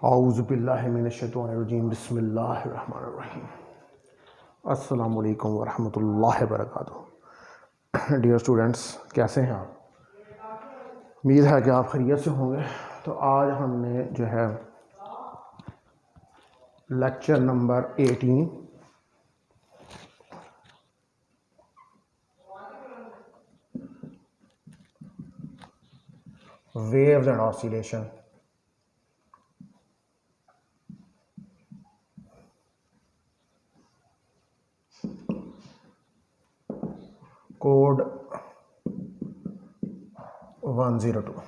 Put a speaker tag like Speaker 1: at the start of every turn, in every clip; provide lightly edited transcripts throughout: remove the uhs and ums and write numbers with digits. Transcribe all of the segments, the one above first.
Speaker 1: औज़ुबिल्लाहिमिनश्शैतानिर्रजीम बिस्मिल्लाहिर्रहमानिर्रहीम। अस्सलामु अलैकुम वरहमतुल्लाहि वबरकातुहू। डियर स्टूडेंट्स, कैसे हैं आप? उम्मीद है कि आप खैरियत से होंगे। तो आज हमने जो है lecture number 18 waves and oscillation code 102।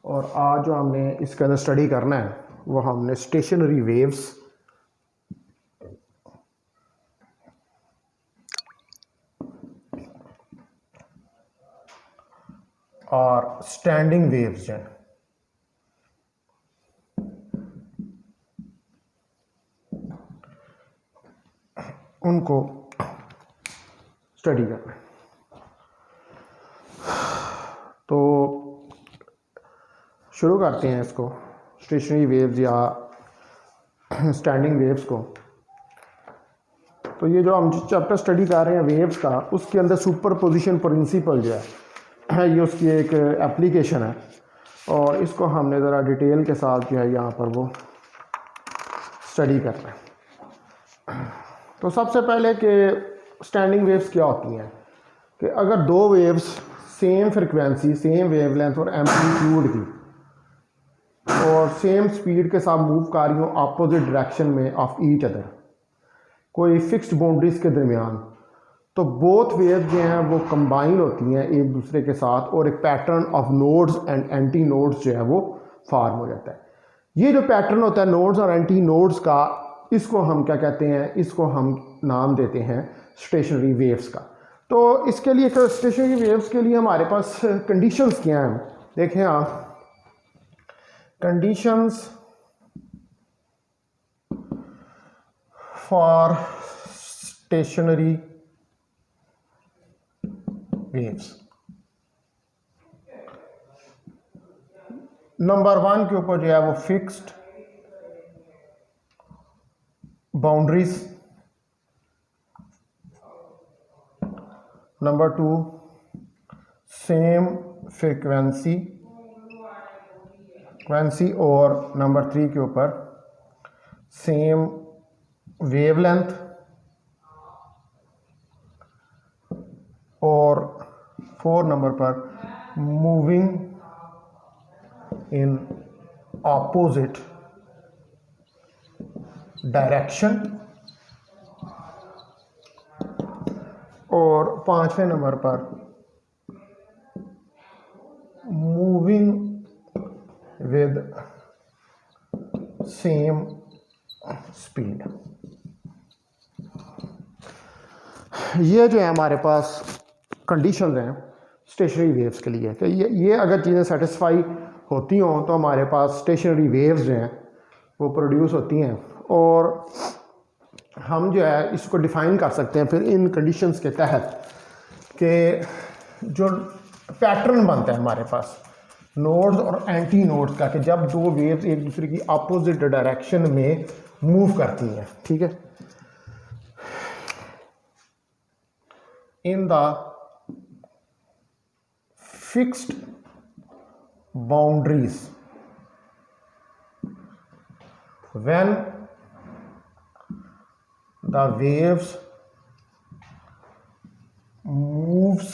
Speaker 1: और आज जो हमने इसके अंदर स्टडी करना है वो हमने स्टेशनरी वेव्स और स्टैंडिंग वेव्स हैं उनको स्टडी करना है। तो शुरू करते हैं इसको, स्टेशनरी वेव्स या स्टैंडिंग वेव्स को। तो ये जो हम चैप्टर स्टडी कर रहे हैं वेव्स का, उसके अंदर सुपरपोजिशन प्रिंसिपल जो है ये उसकी एक एप्लीकेशन है और इसको हमने ज़रा डिटेल के साथ जो है यहाँ पर वो स्टडी करना है। तो सबसे पहले कि स्टैंडिंग वेव्स क्या होती हैं, कि अगर दो waves same frequency, same wavelength और एम्पलीट्यूड की और सेम स्पीड के साथ मूव कर रही हो अपोजिट डायरेक्शन में ऑफ ईच अदर, कोई फिक्स्ड बाउंड्रीज के दरमियान, तो बोथ वेव्स जो हैं वो कंबाइन होती हैं एक दूसरे के साथ और एक pattern of nodes and anti nodes जो है वो फॉर्म हो जाता है। ये जो पैटर्न होता है नोड्स और एंटी नोड्स का, इसको हम क्या कहते हैं, इसको हम नाम देते हैं स्टेशनरी वेव्स का। तो इसके लिए स्टेशनरी वेव्स के लिए हमारे पास कंडीशंस क्या हैं, देखें आप। Conditions for stationery waves. Number 1 के ऊपर जो है वो fixed boundaries. Number 2 same frequency और नंबर 3 के ऊपर सेम वेवलेंथ और 4 नंबर पर मूविंग इन ऑपोजिट डायरेक्शन और 5वें नंबर पर मूविंग विद सेम स्पीड। ये जो है हमारे पास कंडीशंस हैं स्टेशनरी वेव्स के लिए, कि ये अगर चीज़ें सेटिस्फाई होती हों तो हमारे पास स्टेशनरी वेव्स जो हैं वो प्रोड्यूस होती हैं। और हम जो है इसको डिफ़ाइन कर सकते हैं फिर इन कंडीशंस के तहत कि जो पैटर्न बनता है हमारे पास नोड्स और एंटी नोड्स का, कि जब दो वेव्स एक दूसरे की अपोजिट डायरेक्शन में मूव करती हैं, ठीक है। In the fixed boundaries when the waves moves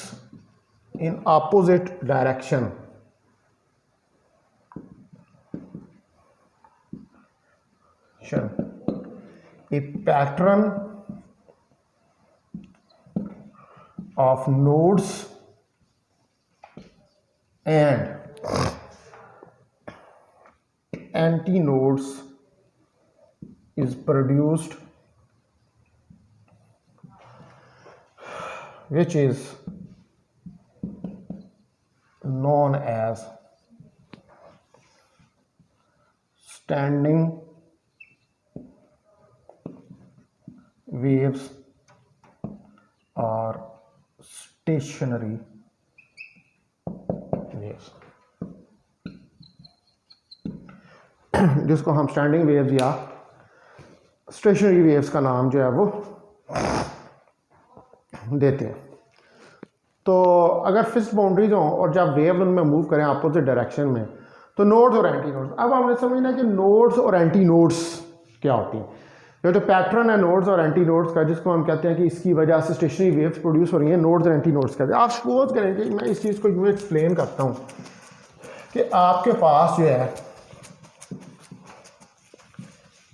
Speaker 1: in opposite direction, a pattern of nodes and antinodes is produced, which is known as standing waves or stationary waves। जिसको हम standing waves या stationery waves का नाम जो है वो देते हैं। तो अगर फिक्स्ड बाउंड्रीज हों और जब वेव उनमें मूव करें अपोजिट डायरेक्शन में, तो नोड्स और एंटी नोड्स, अब हमने समझना कि नोड्स और एंटी नोड्स क्या होती हैं। ये तो पैटर्न है नोड्स और एंटी नोड्स का, जिसको हम कहते हैं कि इसकी वजह से स्टेशनरी वेव्स प्रोड्यूस हो रही हैं, नोड्स और एंटी नोड्स कहते हैं। आप सपोज करें कि मैं इस चीज़ को यूँ एक्सप्लेन करता हूँ कि आपके पास जो है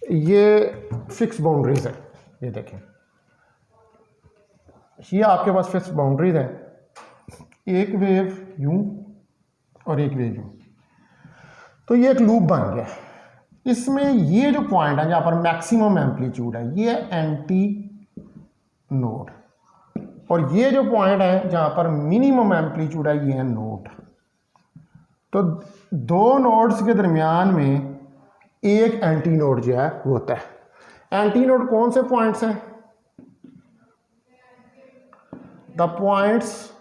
Speaker 1: ये फिक्स बाउंड्रीज है, ये देखें, ये आपके पास फिक्स बाउंड्रीज है, एक वेव यूं और एक वेव यूं, तो ये एक लूप बन गया। इसमें ये जो पॉइंट है जहाँ पर मैक्सिमम एम्पलीट्यूड है ये एंटी नोड, और ये जो पॉइंट है जहाँ पर मिनिमम एम्पलीट्यूड है ये है नोड। तो दो नोड्स के दरमियान में एक एंटी नोड जो है वो होता है। एंटी नोड कौन से पॉइंट्स हैं? The points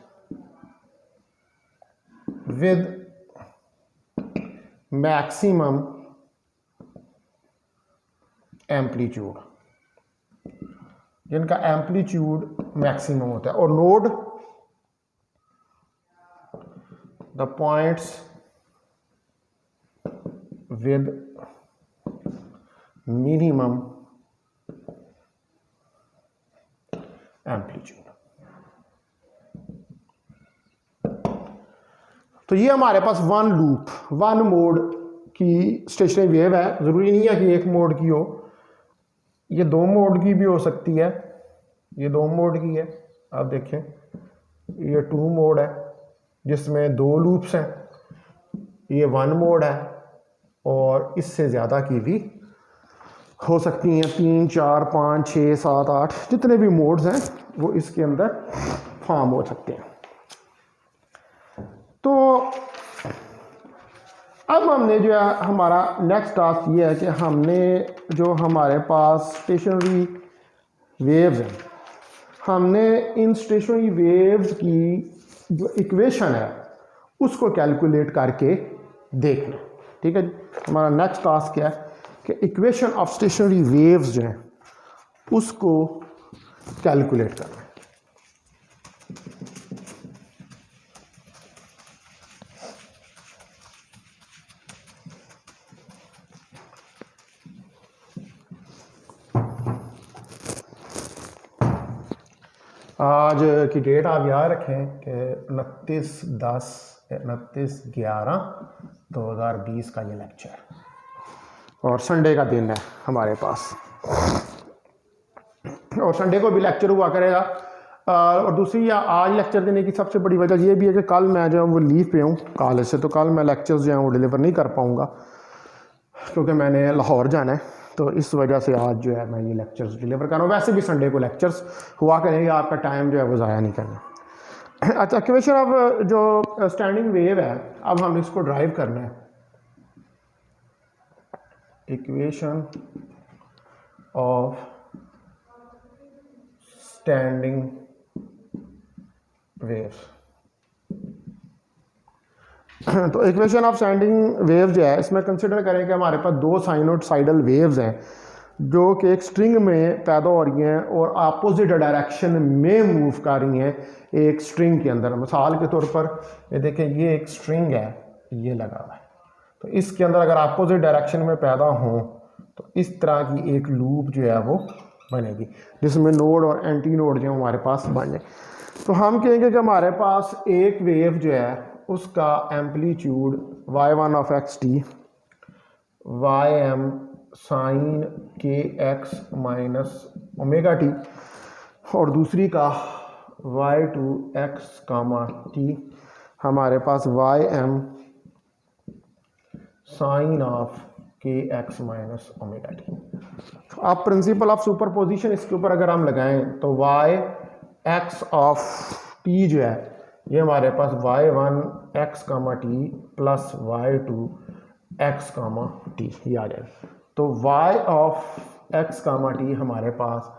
Speaker 1: with maximum amplitude, जिनका एम्पलीट्यूड मैक्सिमम होता है, और node the points with minimum amplitude. तो ये हमारे पास वन लूप, वन मोड की स्टेशनरी वेव है। ज़रूरी नहीं है कि एक मोड की हो, ये दो मोड की भी हो सकती है, ये दो मोड की है। आप देखें ये टू मोड है जिसमें दो लूप्स हैं, ये वन मोड है, और इससे ज़्यादा की भी हो सकती हैं, 3, 4, 5, 6, 7, 8 जितने भी मोड्स हैं वो इसके अंदर फॉर्म हो सकते हैं। तो अब हमने जो है हमारा नेक्स्ट टास्क ये है कि हमने जो हमारे पास स्टेशनरी वेव्स हैं, हमने इन स्टेशनरी वेव्स की जो इक्वेशन है उसको कैलकुलेट करके देखना। ठीक है जी, हमारा नेक्स्ट टास्क क्या है कि इक्वेशन ऑफ स्टेशनरी वेव्स जो हैं उसको कैलकुलेट करना है। आज की डेट आप याद रखें कि 29/10/29/11/2020 का ये लेक्चर, और संडे का दिन है हमारे पास, और संडे को भी लेक्चर हुआ करेगा। और दूसरी आज लेक्चर देने की सबसे बड़ी वजह ये भी है कि कल मैं जो वो लीव पे हूँ कॉलेज से, तो कल मैं लेक्चर्स जो हैं वो डिलीवर नहीं कर पाऊँगा क्योंकि मैंने लाहौर जाना है। तो इस वजह से आज जो है मैं ये लेक्चर्स डिलीवर कर रहा हूँ। वैसे भी संडे को लेक्चर्स हुआ करेंगे, आपका टाइम जो है वो ज़ाया नहीं करना। अच्छा, इक्वेशन ऑफ जो स्टैंडिंग वेव है, अब हम इसको ड्राइव करना है। इक्वेशन ऑफ स्टैंडिंग वेव, तो इक्वेशन ऑफ स्टैंडिंग वेव जो है इसमें कंसिडर करें कि हमारे पास दो साइनोसाइडल वेव्स हैं जो कि एक स्ट्रिंग में पैदा हो रही हैं और अपोजिट डायरेक्शन में मूव कर रही हैं एक स्ट्रिंग के अंदर। मिसाल के तौर पर ये देखें, ये एक स्ट्रिंग है, ये लगा हुआ है, तो इसके अंदर अगर अपोजिट डायरेक्शन में पैदा हों तो इस तरह की एक लूप जो है वो बनेगी जिसमें नोड और एंटी नोड जो हमारे पास बन जाए। तो हम कहेंगे कि हमारे पास एक वेव जो है उसका amplitude y1 of x t ym sine k x minus omega t, और दूसरी का y2 एक्स कामा टी हमारे पास ym साइन ऑफ के एक्स माइनस ओमेगा टी। अब प्रिंसिपल ऑफ सुपरपोजिशन इसके ऊपर अगर हम लगाएं तो y एक्स ऑफ टी जो है ये हमारे पास y1 x comma t plus y2 x comma t ये आ जाएगा। तो y of x comma t हमारे पास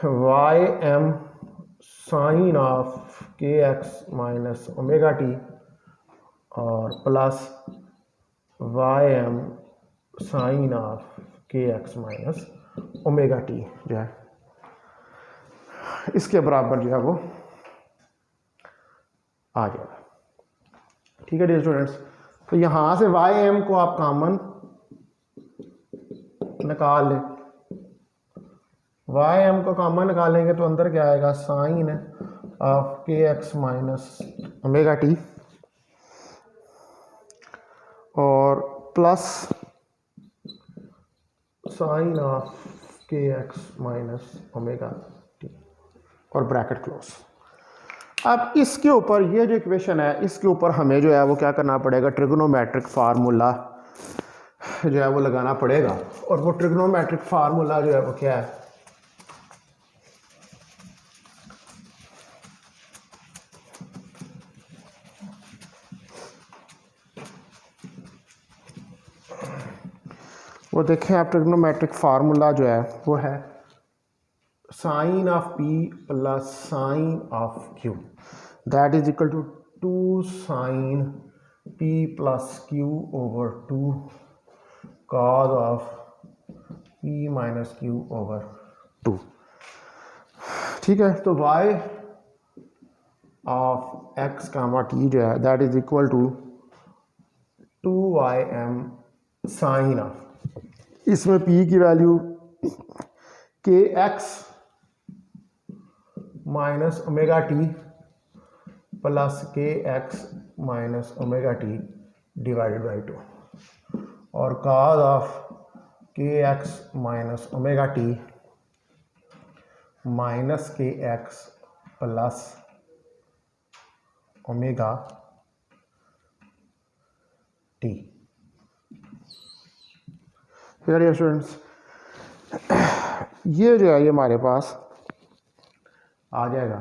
Speaker 1: ym साइन ऑफ के एक्स माइनस ओमेगा टी और प्लस ym साइन ऑफ के एक्स माइनस ओमेगा टी जो है इसके बराबर जो है वो आ जाएगा। ठीक है डियर स्टूडेंट्स, तो यहाँ से वाई एम को आप कॉमन निकाल लें, वाई एम को कॉमन निकालेंगे तो अंदर क्या आएगा, साइन ऑफ के एक्स माइनस ओमेगा टी और प्लस साइन ऑफ के एक्स माइनस ओमेगा टी और ब्रैकेट क्लोज। अब इसके ऊपर ये जो इक्वेशन है इसके ऊपर हमें जो है वो क्या करना पड़ेगा, ट्रिग्नोमेट्रिक फार्मूला जो है वो लगाना पड़ेगा। और वो ट्रिग्नोमेट्रिक फार्मूला जो है वो क्या है, वो देखें आप, ट्रिग्नोमेट्रिक फार्मूला जो है वो है sine of P plus sine of Q that is equal to 2 sine P plus Q over 2 cos of P minus Q over 2। ठीक है, तो y of x comma T जो है that is equal to 2ym sine of, इसमें p की value K x minus omega T plus K x minus omega T divided by 2 और cos of के x minus omega T minus K x plus omega T. फिर students ये जो है ये हमारे पास आ जाएगा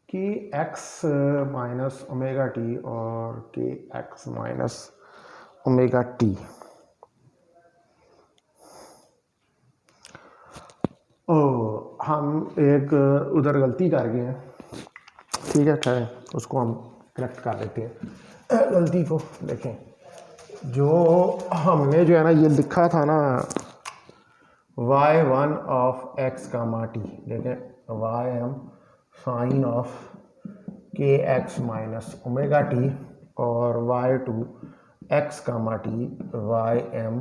Speaker 1: कि एक्स माइनस ओमेगा टी और के एक्स माइनस ओमेगा टी। हम एक उधर गलती कर गए हैं, ठीक है, ठहरे उसको हम करेक्ट कर देते हैं गलती को। देखें जो हमने जो है ना ये लिखा था ना y1 of x comma t, देखें ym साइन ऑफ के एक्स माइनस ओमेगा टी और y2 x comma t ym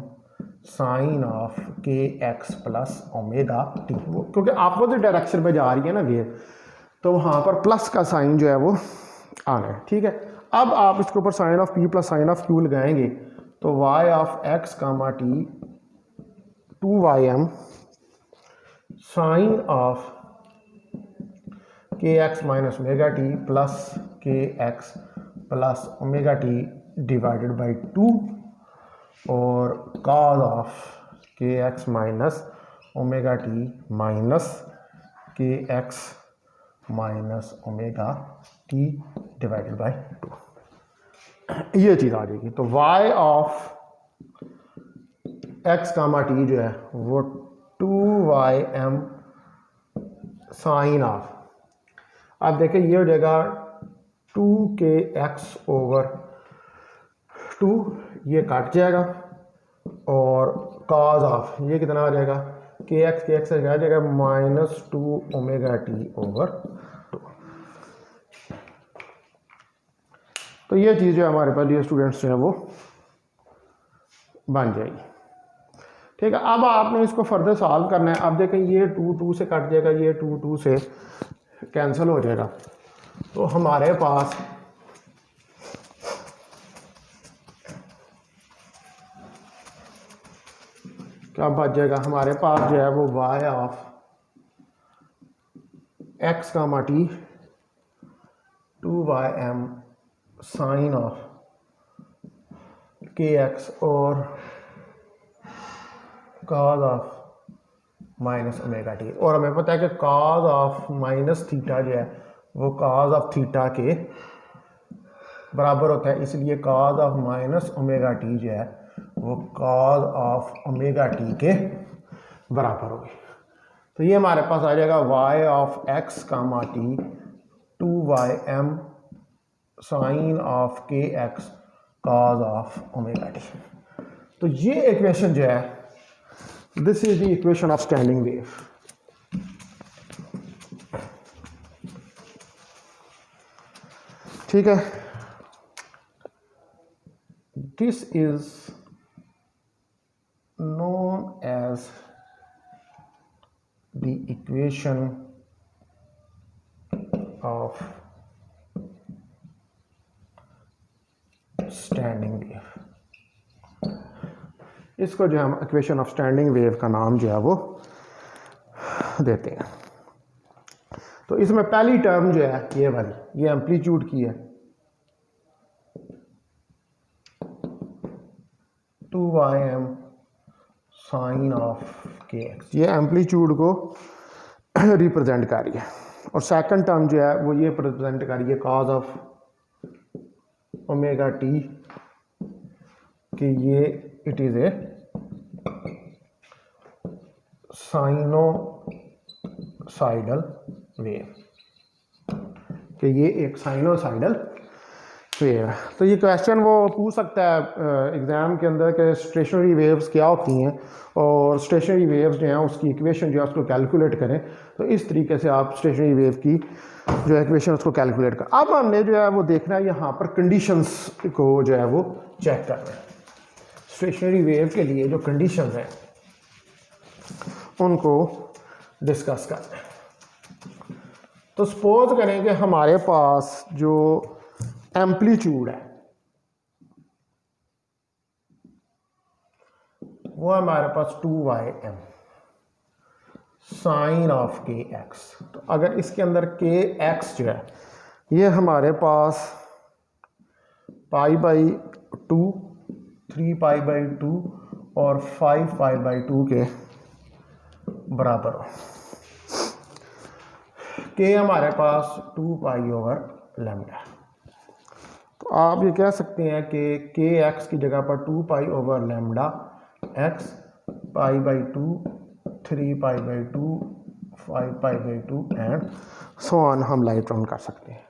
Speaker 1: sine of के एक्स प्लस ओमेगा टी। वो क्योंकि अपोजिट डायरेक्शन में जा रही है ना वेव, तो वहाँ पर प्लस का साइन जो है वो आना है। ठीक है, अब आप इसके ऊपर sine of P plus sine of Q लगाएंगे तो y of x comma T 2ym sine of के x minus omega T plus K x plus omega T divided by 2 और कॉज ऑफ के x minus omega T minus K x minus omega T divided by 2, ये चीज़ आ जाएगी। तो y of x comma T जो है वो 2ym साइन ऑफ, अब देखें ये हो जाएगा 2kx ओवर 2, ये कट जाएगा और कॉज ऑफ ये कितना आ जाएगा, के एक्स आ जाएगा माइनस 2 ओमेगा टी ओवर 2। तो ये चीज़ जो हमारे पास ये स्टूडेंट्स जो है वो बन जाएगी। ठीक है, अब आपने इसको फर्दर सॉल्व करना है। अब देखें ये 2 से कट जाएगा, ये 2 से कैंसिल हो जाएगा, तो हमारे पास क्या बच जाएगा, हमारे पास जो है वो y of x comma T 2ym sine of के एक्स और cos of minus omega t. और हमें पता है कि कॉज ऑफ माइनस थीटा जो है वो कॉज ऑफ थीटा के बराबर होता है, इसलिए cause of minus omega t जो है वो कॉज ऑफ ओमेगा टी के बराबर होगी। तो ये हमारे पास आ जाएगा y of x comma T 2ym sine of के X cos of omega t। तो ये इक्वेशन जो है, this is the equation of standing wave. ठीक है, this is known as the equation of standing wave. इसको जो हम इक्वेशन ऑफ स्टैंडिंग वेव का नाम जो है वो देते हैं। तो इसमें पहली टर्म जो है ये वाली, ये एम्पलीट्यूड की है, 2ym साइन ऑफ के एक्स, ये एम्पलीट्यूड को रिप्रेजेंट कर रही है। और सेकंड टर्म जो है वो ये रिप्रेजेंट कर रही है कॉज ऑफ ओमेगा टी, कि ये it is a sinusoidal wave, कि ये एक साइनोसाइडल वेव है। तो ये क्वेश्चन वो पूछ सकता है एग्ज़ाम के अंदर कि स्टेशनरी वेव्स क्या होती हैं, और स्टेशनरी वेव्स जो हैं उसकी इक्वेशन जो है उसको कैलकुलेट करें। तो इस तरीके से आप स्टेशनरी वेव की जो इक्वेशन उसको कैलकुलेट कर। अब हमने जो है वो देखना है यहाँ पर कंडीशंस को जो है वो चेक करना है। स्टेशनरी वेव के लिए जो कंडीशंस हैं उनको डिस्कस करना है। तो सपोज करें कि हमारे पास जो एम्पलीट्यूड है वो हमारे पास 2ym साइन ऑफ के एक्स। तो अगर इसके अंदर के एक्स जो है ये हमारे पास π/2, 3π/2 और 5π/2 के बराबर हो, के हमारे पास 2π/λ। तो आप ये कह सकते हैं कि के एक्स की जगह पर 2π/λ x, π/2, 3π/2, 5π/2 एंड सो ऑन हम लाइट राउंड कर सकते हैं।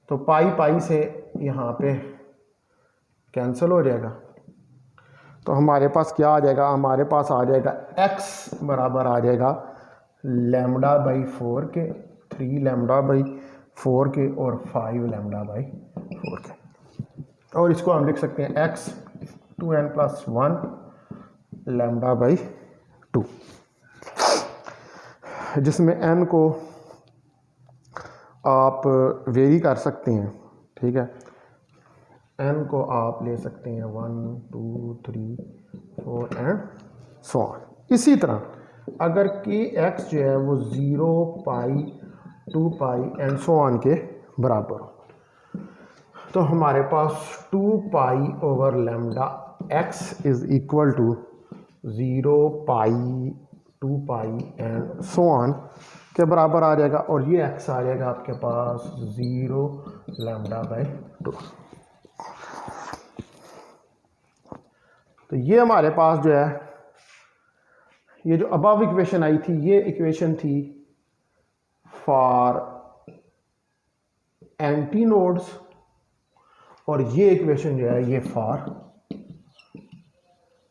Speaker 1: तो पाई से यहाँ पे कैंसिल हो जाएगा। तो हमारे पास क्या आ जाएगा, हमारे पास आ जाएगा x बराबर आ जाएगा λ/4 के, 3λ/4 के और 5λ/4 के। और इसको हम लिख सकते हैं x 2n+1 λ/2, जिसमें n को आप वेरी कर सकते हैं। ठीक है, n को आप ले सकते हैं 1, 2, 3, 4 एंड सो ऑन। इसी तरह अगर के एक्स जो है वो 0, पाई, 2π एंड सो ऑन के बराबर हो, तो हमारे पास 2π/λ x is equal to 0, pi, 2π and so on के बराबर आ जाएगा। और ये x आ जाएगा आपके पास 0λ/2। तो ये हमारे पास जो है ये जो अबव इक्वेशन आई थी, ये इक्वेशन थी फॉर एंटी नोड्स, और ये इक्वेशन जो है ये फॉर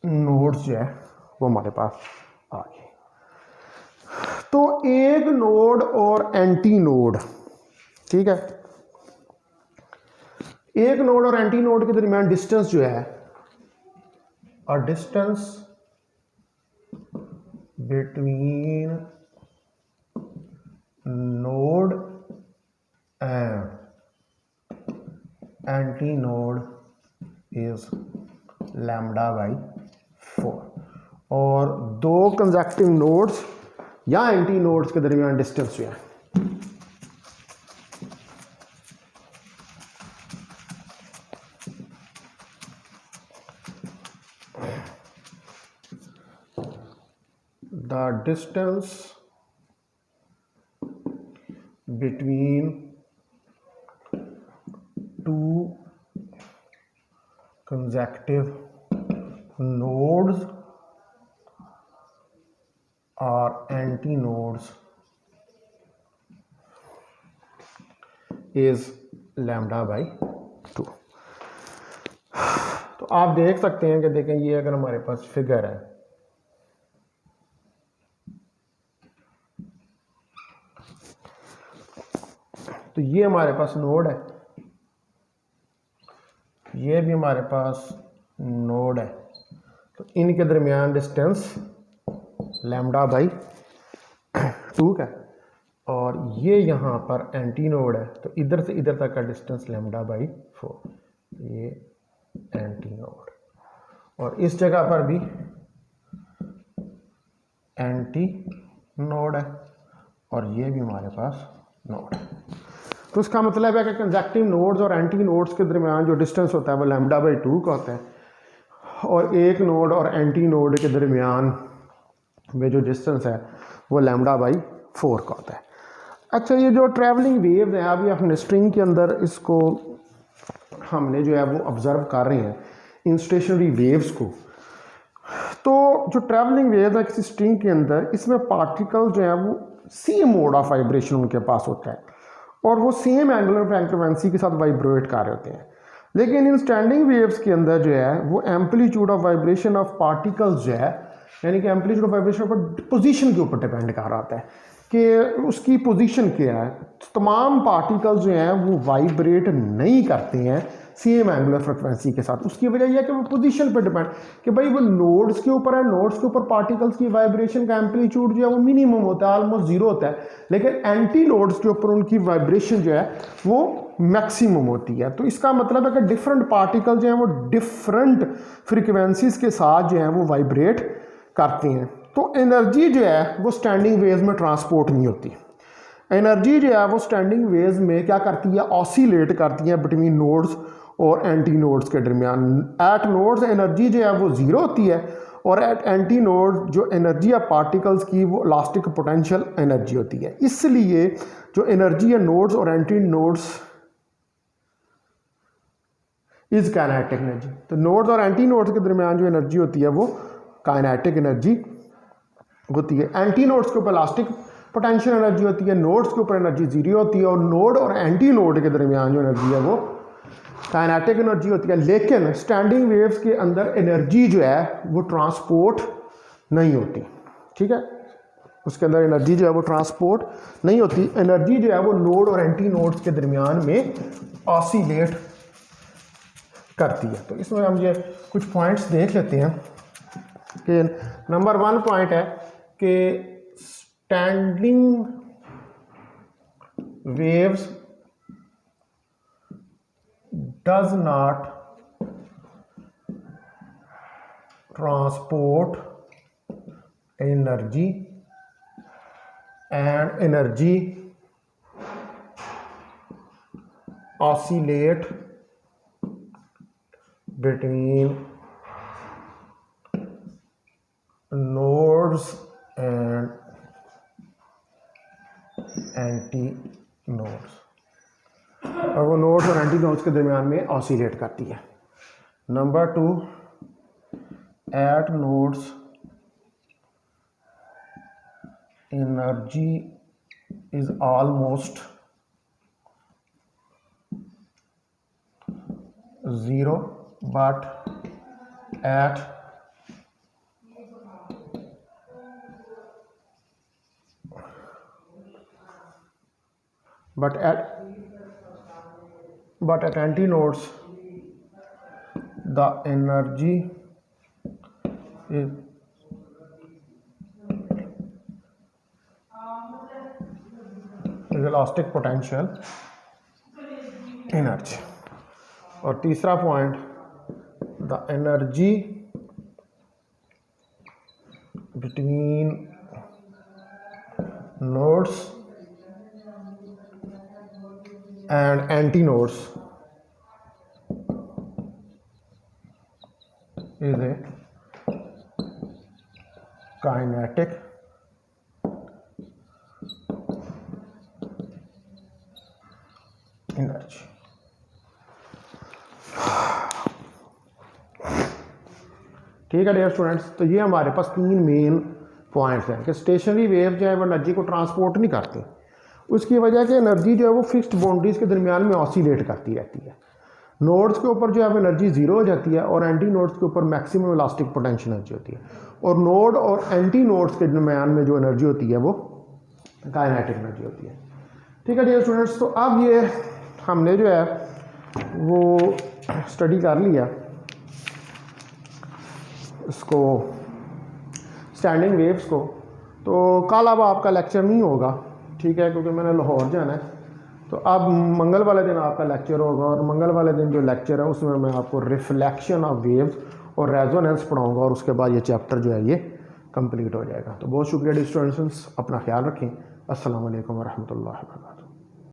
Speaker 1: नोड्स जो है वो हमारे पास आ गई। तो एक नोड और एंटी नोड, ठीक है, एक नोड और एंटी नोड के दरमियान डिस्टेंस जो है, और distance between node and anti node is λ/4। और दो कंजक्टिव नोड्स या एंटी नोड्स के दरमियान डिस्टेंस जो है the distance between two consecutive nodes or antinodes is λ/2। आप देख सकते हैं कि देखें ये अगर हमारे पास फिगर है, तो ये हमारे पास नोड है, ये भी हमारे पास नोड है, तो इनके दरमियान डिस्टेंस लैम्डा बाई 2 का, और ये यहाँ पर एंटी नोड है, तो इधर से इधर तक का डिस्टेंस लैम्डा बाई 4, ये एंटी नोड, और इस जगह पर भी एंटी नोड है, और ये भी हमारे पास नोड है। तो इसका मतलब है कि कंजक्टिव नोड्स और एंटी नोड्स के दरमियान जो डिस्टेंस होता है वो लैम्डा बाई 2 का होता है, और एक नोड और एंटी नोड के दरमियान में जो डिस्टेंस है वो लैम्डा बाई 4 का होता है। अच्छा, ये जो ट्रैवलिंग वेव्स हैं, अभी हमने स्ट्रिंग के अंदर इसको हमने जो है वो ऑब्जर्व कर रहे हैं इन स्टेशनरी वेव्स को। तो जो ट्रैवलिंग वेव्स है किसी स्ट्रिंग के अंदर, इसमें पार्टिकल जो है वो सेम मोड ऑफ वाइब्रेशन उनके पास होता है, और वो सेम एंगुलर फ्रीक्वेंसी के साथ वाइब्रेट कर रहे होते हैं। लेकिन इन स्टैंडिंग वेव्स के अंदर जो है वो amplitude of vibration of particles जो है, यानी कि एम्पलीट्यूड ऑफ वाइब्रेशन पर पोजीशन के ऊपर डिपेंड कर रहा है कि उसकी पोजीशन क्या है। तमाम पार्टिकल्स जो हैं वो वाइब्रेट नहीं करते हैं सेम एंगुलर फ्रिक्वेंसी के साथ। उसकी वजह यह है कि वो पोजीशन पर डिपेंड, कि भाई वो नोड्स के ऊपर है, नोड्स के ऊपर पार्टिकल्स की वाइब्रेशन का एम्पलीट्यूड जो है वो मिनिमम होता है, ऑलमोस्ट जीरो होता है, लेकिन एंटी नोड्स के ऊपर उनकी वाइब्रेशन जो है वो मैक्सिमम होती है। तो इसका मतलब है कि डिफरेंट पार्टिकल जो हैं वो डिफरेंट फ्रिक्वेंसीज के साथ जो है वो वाइब्रेट करते हैं। तो एनर्जी जो है वो स्टैंडिंग वेव्स में ट्रांसपोर्ट नहीं होती। एनर्जी जो है वो स्टैंडिंग वेव्स में क्या करती है, ऑसिलेट करती है बिटवीन नोड्स और एंटी नोड्स के दरमियान। एट नोड्स एनर्जी जो है वो ज़ीरो होती है, और एट एंटी नोड जो एनर्जी है पार्टिकल्स की वो इलास्टिक पोटेंशियल एनर्जी होती है। इसलिए जो एनर्जी है नोड्स और anti nodes is kinetic energy. तो नोड्स और एंटी नोड्स के दरमियान जो एनर्जी होती है वो काइनेटिक एनर्जी होती है। एंटी नोड्स के ऊपर इलास्टिक पोटेंशियल एनर्जी होती है, नोड्स के ऊपर एनर्जी जीरो होती है, और नोड और एंटी नोड के दरमियान जो एनर्जी है वो काइनेटिक एनर्जी होती है। लेकिन स्टैंडिंग वेव्स के अंदर एनर्जी जो है वो ट्रांसपोर्ट नहीं होती, ठीक है, उसके अंदर एनर्जी जो है वो ट्रांसपोर्ट नहीं होती। एनर्जी जो है वो नोड और एंटी नोड्स के दरमियान में ऑसिलेट करती है। तो इसमें हम ये कुछ पॉइंट्स देख लेते हैं कि नंबर 1 पॉइंट है कि standing waves does not transport energy, and energy oscillate between nodes and anti nodes, और वो नोड्स और एंटी नोड्स के दरमियान में ऑसिलेट करती है। Number 2, at nodes energy is almost zero, but at antinodes the energy is elastic potential energy। और तीसरा point, the energy between nodes and antinodes is a kinetic energy। ठीक है डियर स्टूडेंट्स, तो ये हमारे पास 3 मेन पॉइंट्स हैं कि stationary wave जो है वो एनर्जी को ट्रांसपोर्ट नहीं करती। उसकी वजह से एनर्जी जो है वो फिक्स्ड बाउंड्रीज के दरमियान में ऑसिलेट करती रहती है। नोड्स के ऊपर जो है एनर्जी ज़ीरो हो जाती है और एंटी नोड्स के ऊपर मैक्सिमम इलास्टिक पोटेंशियल एनर्जी होती है, और नोड और एंटी नोड्स के दरमियान में जो एनर्जी होती है वो काइनेटिक एनर्जी होती है। ठीक है डियर स्टूडेंट्स, तो अब ये हमने जो है वो स्टडी कर लिया इसको स्टैंडिंग वेव्स को। तो कल अब आपका लेक्चर नहीं होगा, ठीक है, क्योंकि मैंने लाहौर जाना है। तो अब मंगल वाले दिन आपका लेक्चर होगा, और मंगल वाले दिन जो लेक्चर है उसमें मैं आपको रिफ्लेक्शन ऑफ वेव्स और रेजोनेंस पढ़ाऊंगा, और उसके बाद ये चैप्टर जो है ये कंप्लीट हो जाएगा। तो बहुत शुक्रिया डियर स्टूडेंट्स, अपना ख्याल रखें। अस्सलाम वालेकुम वरहमतुल्लाहि वबरकातुहू।